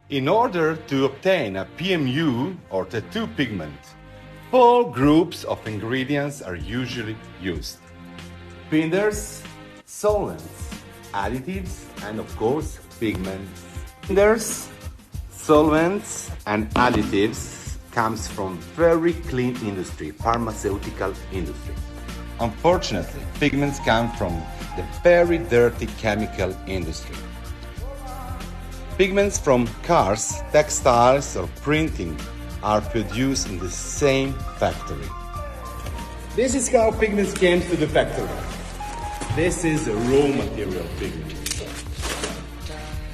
In order to obtain a PMU or tattoo pigment, 4 groups of ingredients are usually used: binders, solvents, additives, and of course, pigments. Binders, solvents, and additives comes from very clean industry, pharmaceutical industry. Unfortunately, pigments come from the very dirty chemical industry. Pigments from cars, textiles, or printing are produced in the same factory. This is how pigments came to the factory. This is a raw material pigment.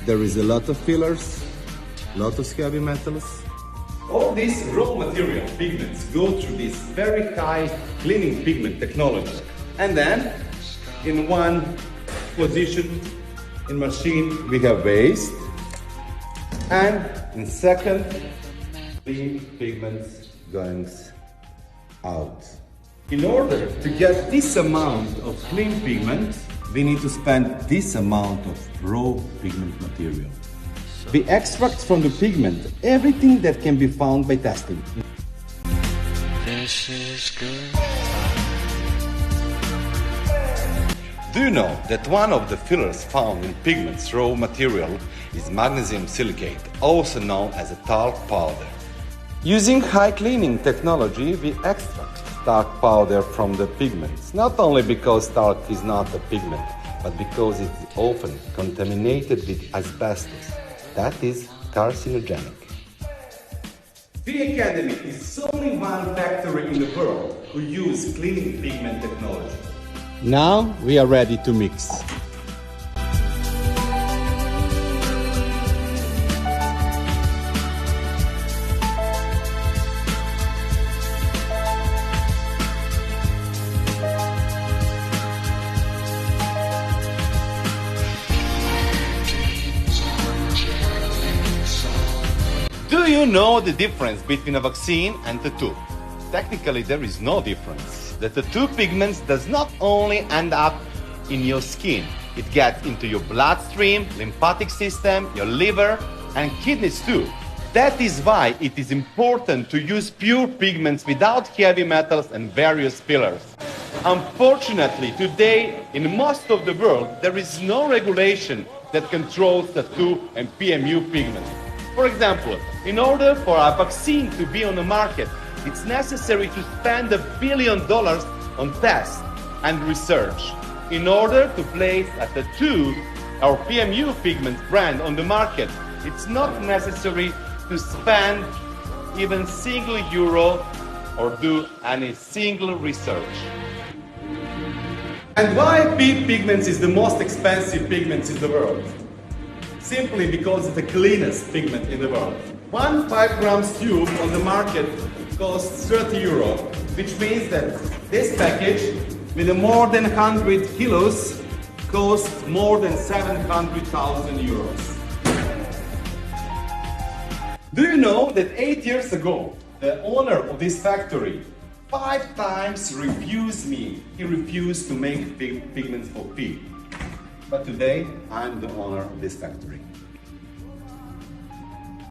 There is a lot of fillers, lot of heavy metals. All these raw material pigments go through this very high cleaning pigment technology. And then, in one position in machine, we have waste. And in second, clean pigments going out. In order to get this amount of clean pigment, we need to spend this amount of raw pigment material. We extract from the pigment everything that can be found by testing. This is good. Do you know that one of the fillers found in pigments raw material is magnesium silicate, also known as a talc powder? Using high cleaning technology, we extract talc powder from the pigments, not only because talc is not a pigment, but because it's often contaminated with asbestos. That is carcinogenic. PhiAcademy is only one factory in the world who uses cleaning pigment technology. Now we are ready to mix. Do you know the difference between a vaccine and tattoo? Technically, there is no difference. The tattoo pigments does not only end up in your skin, it gets into your bloodstream, lymphatic system, your liver, and kidneys too. That is why it is important to use pure pigments without heavy metals and various fillers. Unfortunately, today, in most of the world, there is no regulation that controls tattoo and PMU pigments. For example, in order for a vaccine to be on the market, it's necessary to spend $1 billion on tests and research. In order to place a tattoo or PMU pigment brand on the market, it's not necessary to spend even €1 or do any single research. And why pigments is the most expensive pigments in the world? Simply because it's the cleanest pigment in the world. One 5 grams tube on the market costs €30, which means that this package with more than 100 kilos costs more than €700,000. Do you know that 8 years ago, the owner of this factory 5 times refused me. He refused to make pigments for pig. But today, I'm the owner of this factory.